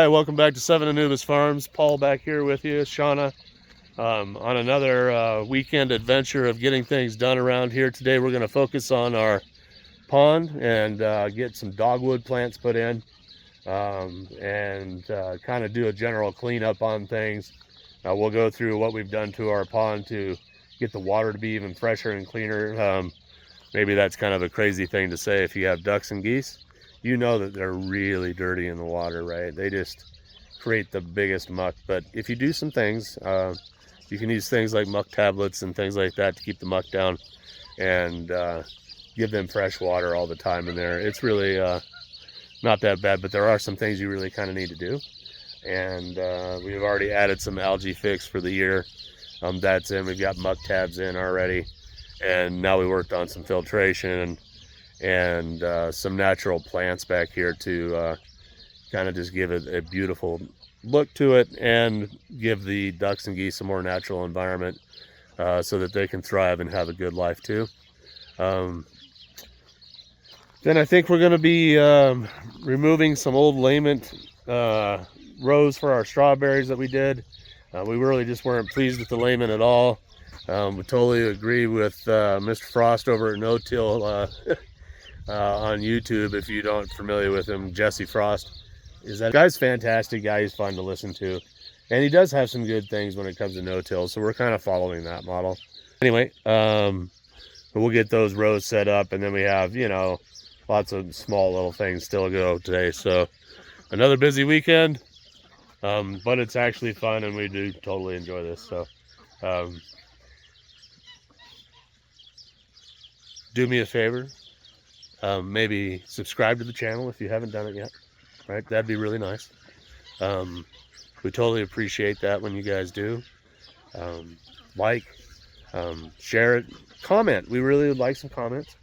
right, welcome back to Seven Anubis Farms. Paul back here with you, Shauna, on another weekend adventure of getting things done around here. Today we're going to focus on our pond and get some dogwood plants put in, and kind of do a general cleanup on things. We'll go through what we've done to our pond to get the water to be even fresher and cleaner. Maybe that's kind of a crazy thing to say if you have ducks and geese. You know that they're really dirty in the water, right? They just create the biggest muck. But if you do some things, you can use things like muck tablets and things like that to keep the muck down and give them fresh water all the time in there. It's really not that bad, but there are some things you really kind of need to do. And we've already added some algae fix for the year. That's in. We've got muck tabs in already. And now we worked on some filtration and some natural plants back here to kind of just give it a beautiful look to it and give the ducks and geese a more natural environment so that they can thrive and have a good life too. Then I think we're going to be removing some old layment rows for our strawberries that we did. We really just weren't pleased with the layment at all. We totally agree with Mr. Frost over at No Till on YouTube. If you don't familiar with him, Jesse Frost, is that guy's fantastic guy. He's fun to listen to, and he does have some good things when it comes to no-till. So we're kind of following that model. Anyway, we'll get those rows set up, and then we have, you know, lots of small little things still to go today. So another busy weekend, but it's actually fun, and we do totally enjoy this. So do me a favor. Maybe subscribe to the channel if you haven't done it yet, right? That'd be really nice. We totally appreciate that when you guys do. Like, share it, comment. We really would like some comments.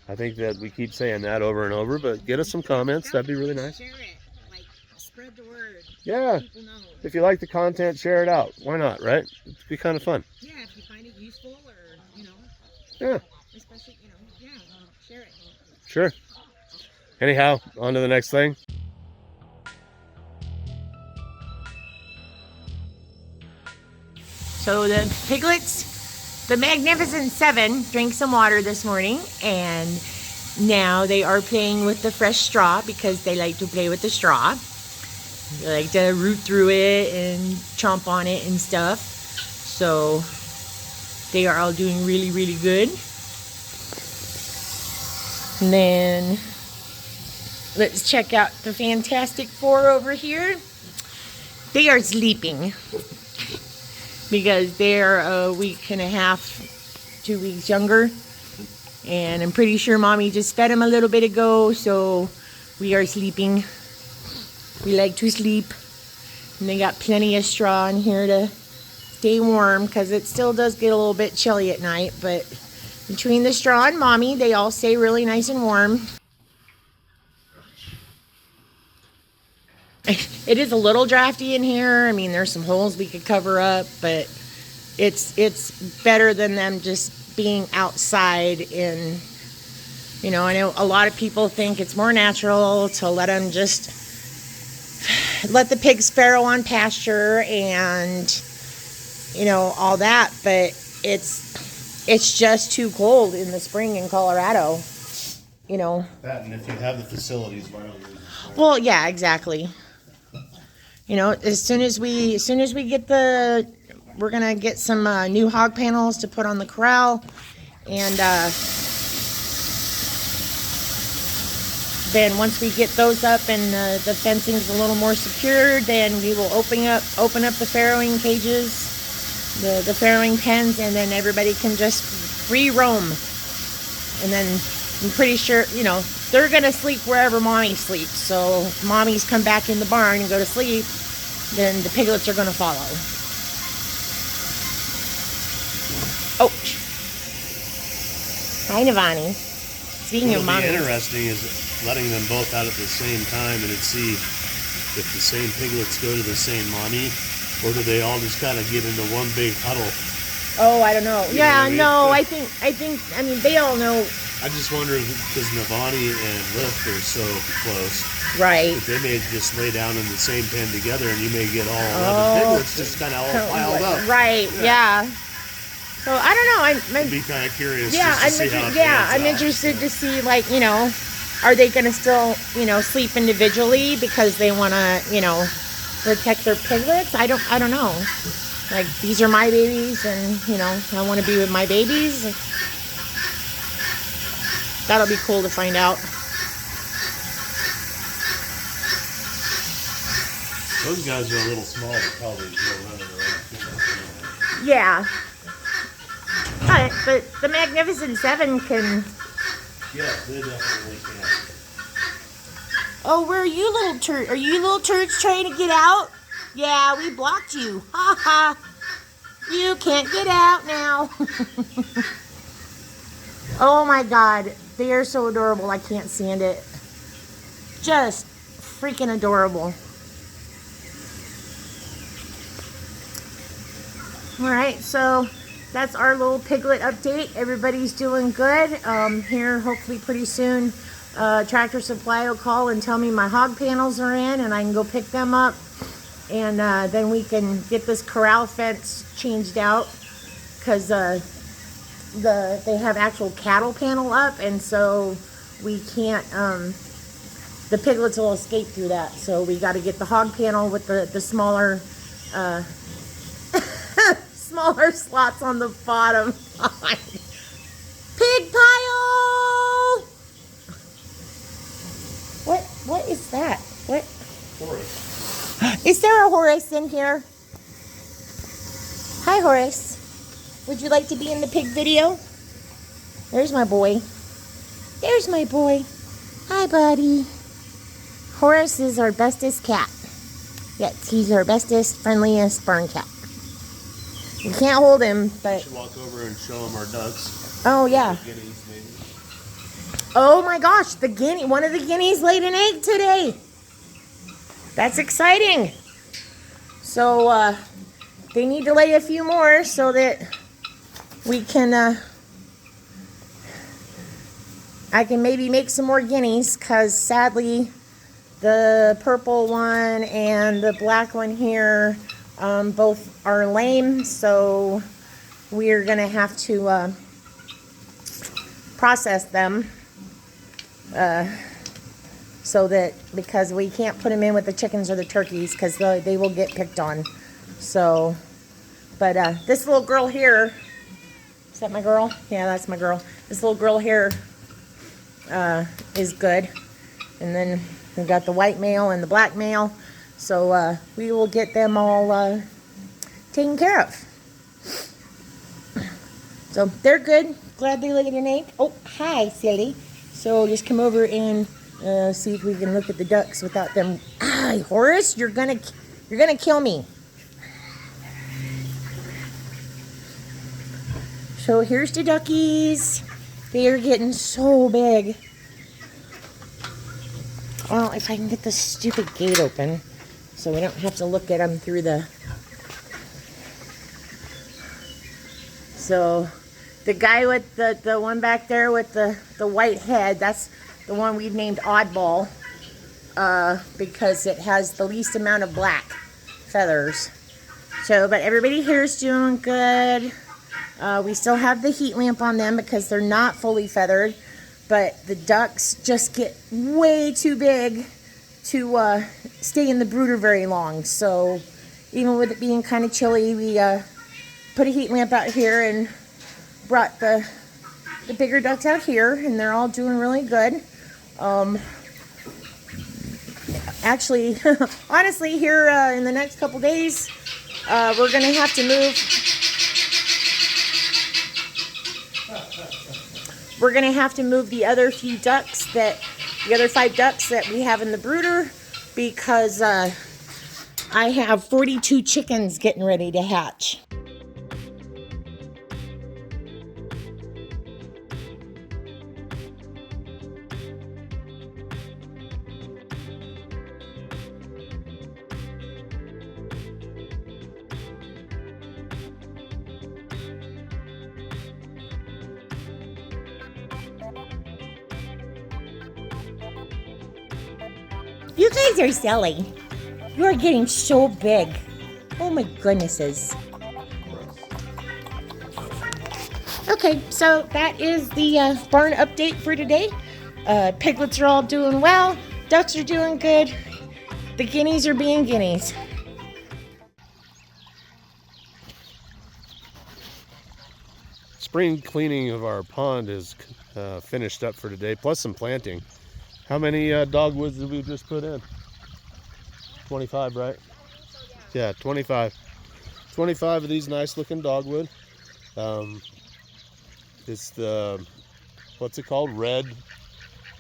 I think that we keep saying that over and over, but get us some comments. That'd be really nice. Share it, like, spread the word. Yeah. People know. If you like the content, share it out. Why not, right? It'd be kind of fun. Yeah, if you find it useful or, you know. Yeah. Especially, you know, yeah, share it. Sure. Anyhow, on to the next thing. So the piglets, the Magnificent Seven, drank some water this morning, and now they are playing with the fresh straw because they like to play with the straw. They like to root through it and chomp on it and stuff. So they are all doing really, really good. And then let's check out the Fantastic Four over here. They are sleeping because they're a week and a half, 2 weeks younger. And I'm pretty sure Mommy just fed them a little bit ago, so we are sleeping. We like to sleep. And they got plenty of straw in here to stay warm because it still does get a little bit chilly at night, but between the straw and Mommy, they all stay really nice and warm. It is a little drafty in here. I mean, there's some holes we could cover up, but it's better than them just being outside in, you know, I know a lot of people think it's more natural to let them just let the pigs farrow on pasture and, you know, all that, but it's just too cold in the spring in Colorado, you know. That, and if you have the facilities, why don't you? Well, yeah, exactly. You know, as soon as we get we're gonna get some new hog panels to put on the corral, and then once we get those up and the fencing's a little more secured, then we will open up the farrowing cages, the farrowing pens, and then everybody can just free roam. And then I'm pretty sure, you know, they're gonna sleep wherever Mommy sleeps. So if Mommy's come back in the barn and go to sleep, then the piglets are gonna follow. Oh, hi Navani. Speaking of Mommy, what'll be interesting is letting them both out at the same time and see if the same piglets go to the same mommy, or do they all just kind of get into one big huddle? Oh, I don't know. Yeah, no, I think, I mean, they all know. I just wonder because Navani and Lift are so close. Right. But they may just lay down in the same pen together, and you may get all 11 piglets just kind of all piled up. Right. Yeah. So I don't know. I'd be kind of curious. Yeah, I'm interested to see, like, you know, are they going to still, you know, sleep individually because they want to, you know, protect their piglets? I don't know. Like, these are my babies, and, you know, I want to be with my babies. That'll be cool to find out. Those guys are a little small, probably running around. Yeah. But the Magnificent Seven can. Yeah, they definitely can. Oh, where are you, little turd? Are you little turds trying to get out? Yeah, we blocked you. Ha ha. You can't get out now. Oh my God, they are so adorable. I can't stand it. Just freaking adorable. All right, so that's our little piglet update. Everybody's doing good. Here, hopefully pretty soon, Tractor Supply will call and tell me my hog panels are in and I can go pick them up. And then we can get this corral fence changed out, because they have actual cattle panel up, and so we can't, the piglets will escape through that. So we got to get the hog panel with the smaller smaller slots on the bottom. Pig pile! What is that? What? Horace. Is there a Horace in here? Hi, Horace. Would you like to be in the pig video? There's my boy. There's my boy. Hi, buddy. Horace is our bestest cat. Yes, he's our bestest, friendliest barn cat. We can't hold him, but... We should walk over and show him our ducks. Oh, yeah. Guineas, maybe. Oh, my gosh. One of the guineas laid an egg today. That's exciting. So, they need to lay a few more so that we can, I can maybe make some more guineas, because sadly, the purple one and the black one here, both are lame, so we're gonna have to process them, so that, because we can't put them in with the chickens or the turkeys, because they will get picked on. So, but this little girl here, is that my girl? Yeah, that's my girl. This little girl here is good. And then we've got the white male and the black male. So we will get them all taken care of. So they're good. Glad they laid an egg. Oh, hi, silly. So just come over and see if we can look at the ducks without them. Ah, Horace, you're gonna kill me. So here's the duckies. They are getting so big. Well, if I can get this stupid gate open so we don't have to look at them through the... So the guy with the one back there with the white head, that's the one we've named Oddball, because it has the least amount of black feathers. So, but everybody here is doing good. We still have the heat lamp on them because they're not fully feathered, but the ducks just get way too big to stay in the brooder very long. So even with it being kind of chilly, we put a heat lamp out here and brought the bigger ducks out here, and they're all doing really good. Actually, honestly, here in the next couple days, we're going to have to move. We're going to have to move the other 5 ducks that we have in the brooder, because I have 42 chickens getting ready to hatch. You guys are silly. You are getting so big. Oh my goodnesses. Okay, so that is the barn update for today. Piglets are all doing well. Ducks are doing good. The guineas are being guineas. Spring cleaning of our pond is finished up for today, plus some planting. How many dogwoods did we just put in? 25, right? Yeah, 25. 25 of these nice looking dogwood. It's the, what's it called? Red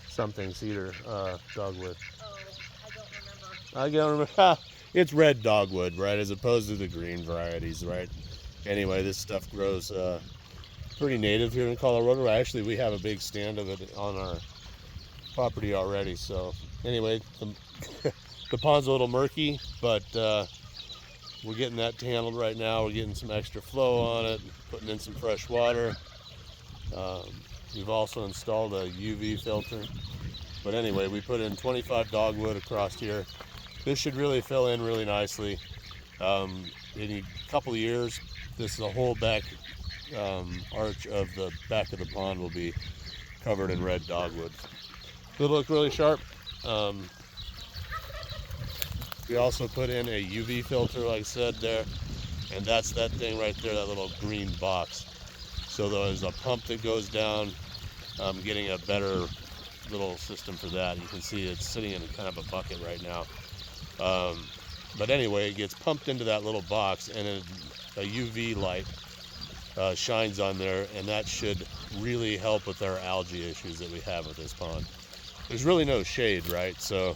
something cedar dogwood. Oh, I don't remember. I don't remember. It's red dogwood, right? As opposed to the green varieties, right? Anyway, this stuff grows pretty native here in Colorado. Actually, we have a big stand of it on our property already. So anyway, the pond's a little murky, but we're getting that handled right now. We're getting some extra flow on it, putting in some fresh water. We've also installed a UV filter. But anyway, we put in 25 dogwood across here. This should really fill in really nicely. In a couple of years, this the whole back arch of the back of the pond will be covered in red dogwood. It'll look really sharp. We also put in a UV filter, like I said there, and that's that thing right there, that little green box. So there's a pump that goes down. I'm getting a better little system for that. You can see it's sitting in kind of a bucket right now. But anyway, it gets pumped into that little box, and a UV light shines on there, and that should really help with our algae issues that we have with this pond. There's really no shade, right? So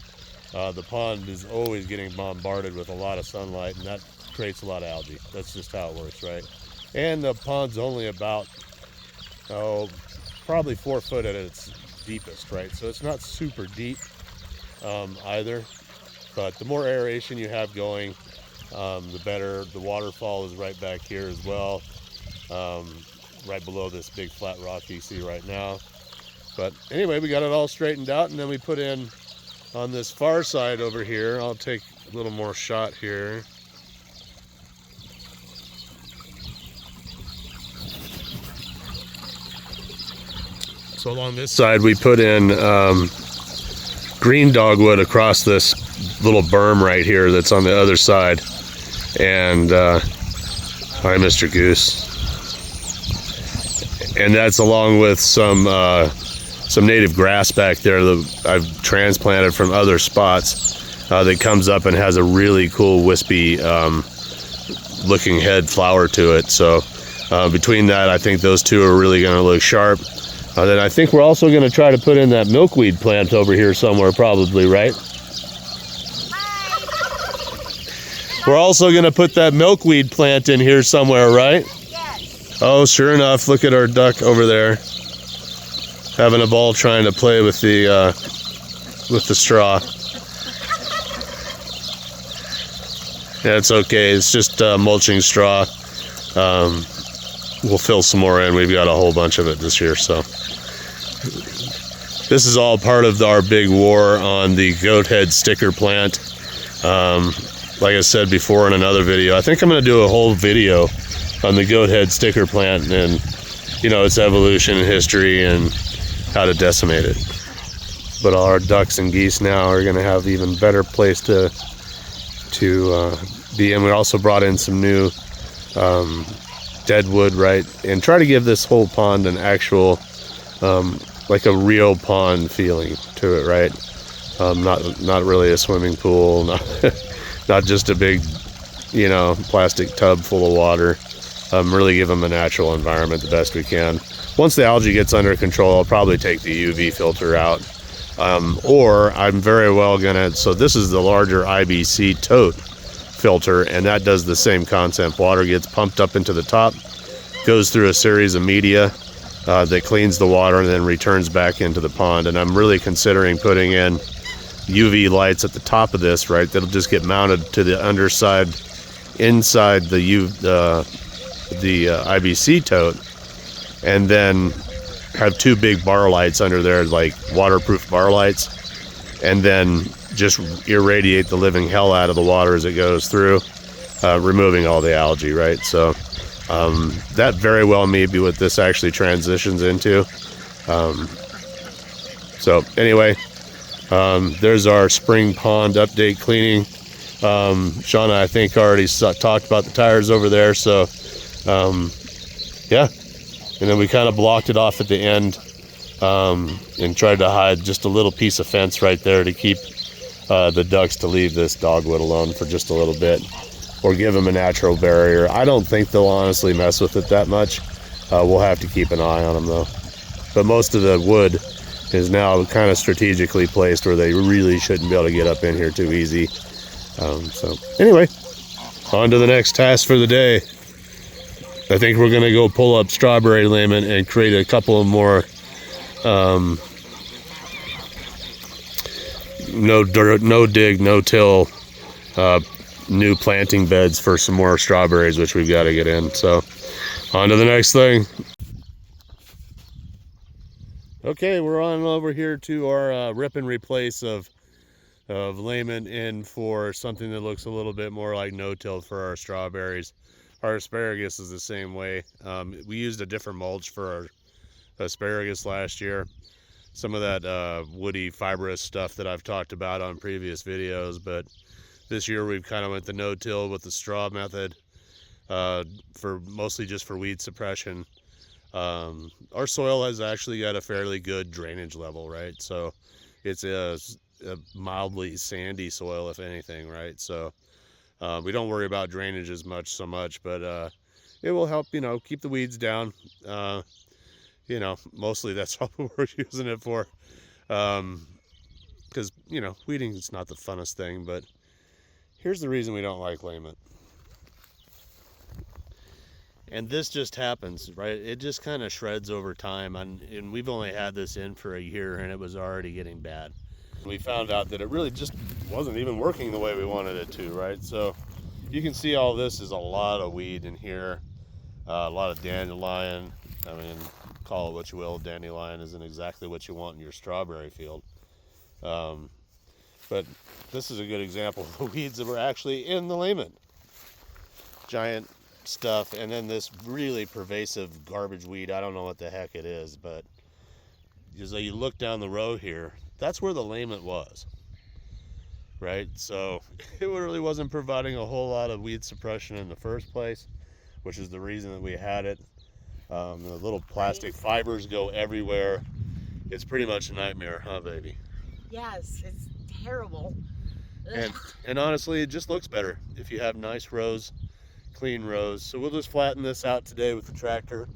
the pond is always getting bombarded with a lot of sunlight, and that creates a lot of algae. That's just how it works, right? And the pond's only about, probably 4 foot at its deepest, right? So it's not super deep either, but the more aeration you have going, the better. The waterfall is right back here as well, right below this big flat rock you see right now. But anyway, we got it all straightened out, and then we put in on this far side over here. I'll take a little more shot here. So along this side, we put in green dogwood across this little berm right here that's on the other side. And hi, Mr. Goose. And that's along with some native grass back there that I've transplanted from other spots that comes up and has a really cool wispy looking head flower to it. So between that, I think those two are really going to look sharp. Then I think we're also going to try to put in that milkweed plant over here somewhere, probably, right? We're also going to put that milkweed plant in here somewhere, right? Yes. Oh, sure enough, look at our duck over there, having a ball trying to play with the straw. Yeah, it's okay. It's just mulching straw. We'll fill some more in. We've got a whole bunch of it this year, so. This is all part of our big war on the goat head sticker plant. Like I said before in another video, I think I'm going to do a whole video on the goat head sticker plant and, you know, its evolution and history and how to decimate it. But all our ducks and geese now are going to have even better place to be in. We also brought in some new deadwood, right, and try to give this whole pond an actual like a real pond feeling to it, right? Not really a swimming pool, not just a big, you know, plastic tub full of water. Really give them a natural environment the best we can. Once the algae gets under control, I'll probably take the UV filter out, or I'm very well gonna. So this is the larger IBC tote filter, and that does the same concept. Water gets pumped up into the top, goes through a series of media that cleans the water and then returns back into the pond. And I'm really considering putting in UV lights at the top of this, right? That'll just get mounted to the underside, inside the IBC tote, and then have 2 big bar lights under there, like waterproof bar lights, and then just irradiate the living hell out of the water as it goes through, removing all the algae, right? So that very well may be what this actually transitions into. So anyway, there's our spring pond update cleaning. Shauna, I think, already talked about the tires over there. So yeah, and then we kind of blocked it off at the end and tried to hide just a little piece of fence right there to keep the ducks to leave this dogwood alone for just a little bit, or give them a natural barrier. I don't think they'll honestly mess with it that much. We'll have to keep an eye on them though. But most of the wood is now kind of strategically placed where they really shouldn't be able to get up in here too easy. So anyway, on to the next task for the day. I think we're gonna go pull up strawberry layment and create a couple of more no dirt, no dig, no till, new planting beds for some more strawberries, which we've got to get in. So on to the next thing. Okay, we're on over here to our rip and replace of layment in for something that looks a little bit more like no-till for our strawberries. Our asparagus is the same way. We used a different mulch for our asparagus last year. Some of that woody fibrous stuff that I've talked about on previous videos, but this year we've kind of went the no-till with the straw method, for mostly just for weed suppression. Our soil has actually got a fairly good drainage level, right? So it's a mildly sandy soil, if anything, right? So we don't worry about drainage as much, but it will help, you know, keep the weeds down. You know, mostly that's all we're using it for, because, you know, weeding is not the funnest thing. But here's the reason we don't like layment, and this just happens, right? It just kind of shreds over time, and we've only had this in for a year and it was already getting bad. We found out that it really just wasn't even working the way we wanted it to, right? So you can see all this is a lot of weed in here, a lot of dandelion. I mean, call it what you will, dandelion isn't exactly what you want in your strawberry field. But this is a good example of the weeds that were actually in the layment. Giant stuff, and then this really pervasive garbage weed. I don't know what the heck it is, but as you look down the row here, that's where the layment was, right? So it really wasn't providing a whole lot of weed suppression in the first place, which is the reason that we had it. The little plastic fibers go everywhere. It's pretty much a nightmare, huh, baby? Yes, it's terrible. And honestly, it just looks better if you have nice rows, clean rows. So we'll just flatten this out today with the tractor.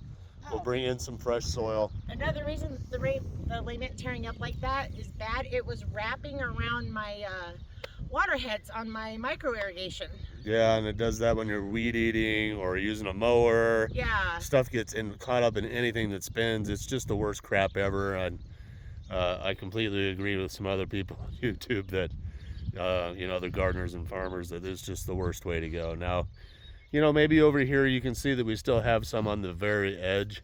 We'll bring in some fresh soil. Another reason the layment tearing up like that is bad. It was wrapping around my water heads on my micro irrigation. Yeah, and it does that when you're weed eating or using a mower. Yeah. Stuff gets caught up in anything that spins. It's just the worst crap ever. And I completely agree with some other people on YouTube that, you know, the gardeners and farmers, that it's just the worst way to go. Now, you know, maybe over here you can see that we still have some on the very edge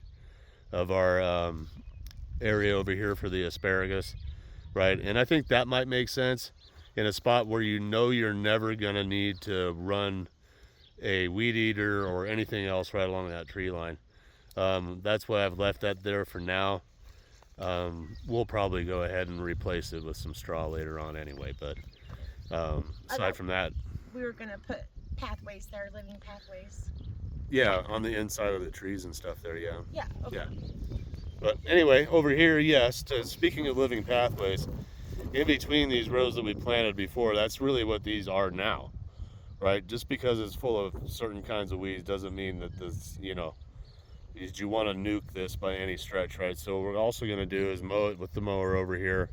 of our area over here for the asparagus, right? And I think that might make sense in a spot where you know you're never gonna need to run a weed eater or anything else right along that tree line. That's why I've left that there for now. We'll probably go ahead and replace it with some straw later on anyway, but aside from that, we were gonna put pathways there, living pathways. Yeah, on the inside of the trees and stuff there, yeah. Yeah, okay. Yeah. But anyway, over here, yes, speaking of living pathways, in between these rows that we planted before, that's really what these are now, right? Just because it's full of certain kinds of weeds doesn't mean that this, you know, you want to nuke this by any stretch, right? So what we're also going to do is mow it with the mower over here.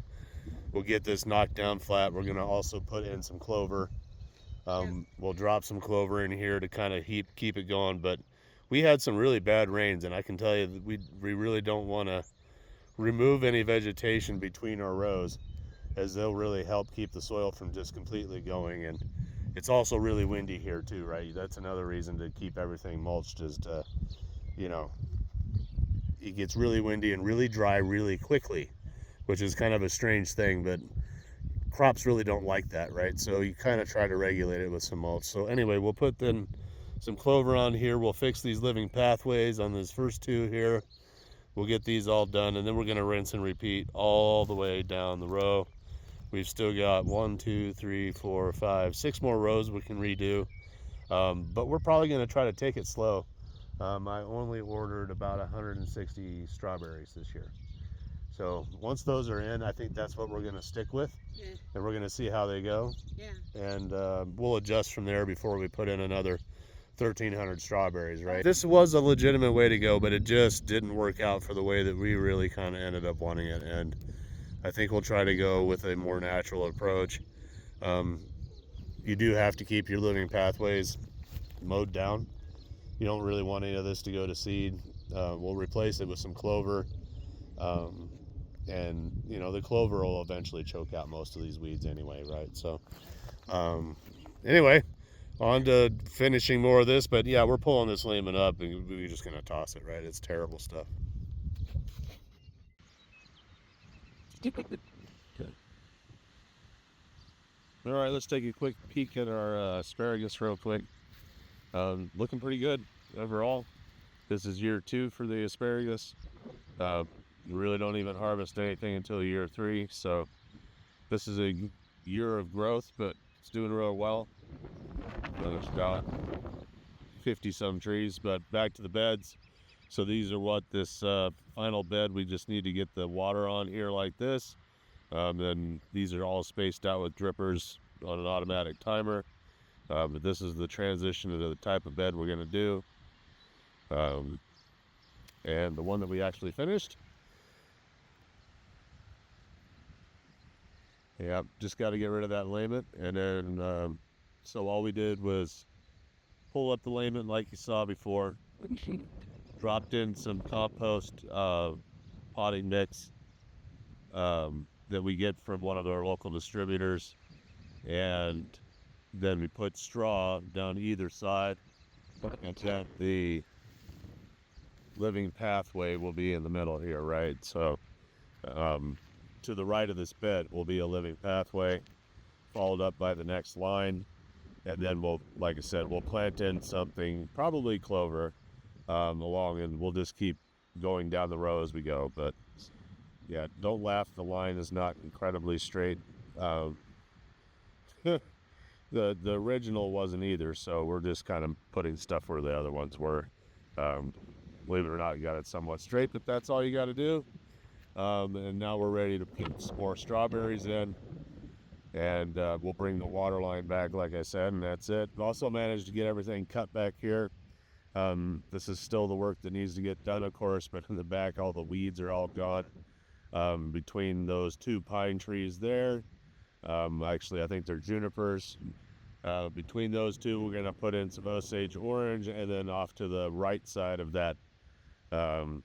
We'll get this knocked down flat. We're going to also put in some clover. We'll drop some clover in here to kind of keep it going. But we had some really bad rains, and I can tell you that we really don't want to remove any vegetation between our rows, as they'll really help keep the soil from just completely going. And it's also really windy here too, right? That's another reason to keep everything mulched, is to, you know, it gets really windy and really dry really quickly, which is kind of a strange thing, but crops really don't like that, right? So you kind of try to regulate it with some mulch. So anyway, we'll put then some clover on here. We'll fix these living pathways on these first two here. We'll get these all done, and then we're going to rinse and repeat all the way down the row. We've still got 1, 2, 3, 4, 5, 6 more rows we can redo. But we're probably going to try to take it slow. I only ordered about 160 strawberries this year. So once those are in, I think that's what we're going to stick with. Yeah. And we're going to see how they go. Yeah. And we'll adjust from there before we put in another 1,300 strawberries, right? This was a legitimate way to go, but it just didn't work out for the way that we really kind of ended up wanting it. And I think we'll try to go with a more natural approach. You do have to keep your living pathways mowed down. You don't really want any of this to go to seed. We'll replace it with some clover. And you know, the clover will eventually choke out most of these weeds anyway, right? So anyway, on to finishing more of this. But yeah, we're pulling this layment up and we're just gonna toss it, right? It's terrible stuff. Okay. All right, let's take a quick peek at our asparagus real quick. Looking pretty good overall. This is year 2 for the asparagus. You really don't even harvest anything until year 3, so this is a year of growth, but it's doing real well. It's got 50-some trees, but back to the beds. So these are what this final bed, we just need to get the water on here like this. Then these are all spaced out with drippers on an automatic timer. But this is the transition to the type of bed we're going to do. And the one that we actually finished. Yeah, just got to get rid of that layment. And then, so all we did was pull up the layment like you saw before. Dropped in some compost potting mix that we get from one of our local distributors. And then we put straw down either side. And then the living pathway will be in the middle here, right? So to the right of this bed will be a living pathway, followed up by the next line. And then we'll, like I said, we'll plant in something, probably clover, along, and we'll just keep going down the row as we go. But yeah, don't laugh, the line is not incredibly straight. The original wasn't either, so we're just kind of putting stuff where the other ones were. Believe it or not, you got it somewhat straight, but that's all you got to do. And now we're ready to put some more strawberries in, and we'll bring the water line back, like I said, and that's it. We've also managed to get everything cut back here. This is still the work that needs to get done, of course, but in the back, all the weeds are all gone. Between those 2 pine trees there, actually, I think they're junipers. Between those 2, we're going to put in some Osage orange, and then off to the right side of that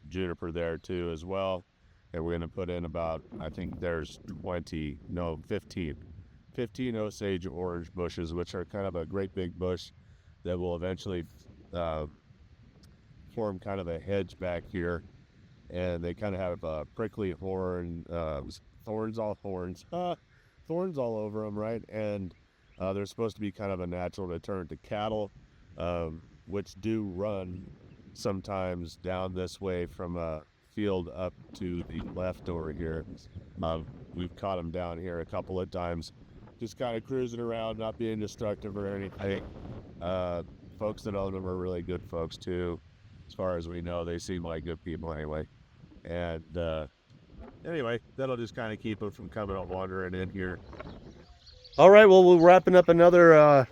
juniper there too as well. And we're going to put in about, I think there's 15 Osage orange bushes, which are kind of a great big bush that will eventually form kind of a hedge back here. And they kind of have prickly thorns all over them, right? And they're supposed to be kind of a natural deterrent to cattle, which do run sometimes down this way from a field up to the left over here. We've caught them down here a couple of times, just kind of cruising around, not being destructive or anything. Folks that own them are really good folks too. As far as we know, they seem like good people anyway. And anyway, that'll just kind of keep them from coming up wandering in here. All right, well, we're wrapping up another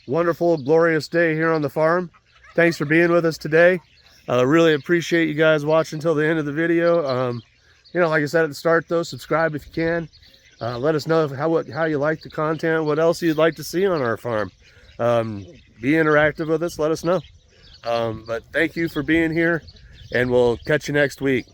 wonderful, glorious day here on the farm. Thanks for being with us today. Really appreciate you guys watching until the end of the video. You know, like I said at the start, though, subscribe if you can. Let us know how you like the content, what else you'd like to see on our farm. Be interactive with us, let us know. But thank you for being here, and we'll catch you next week.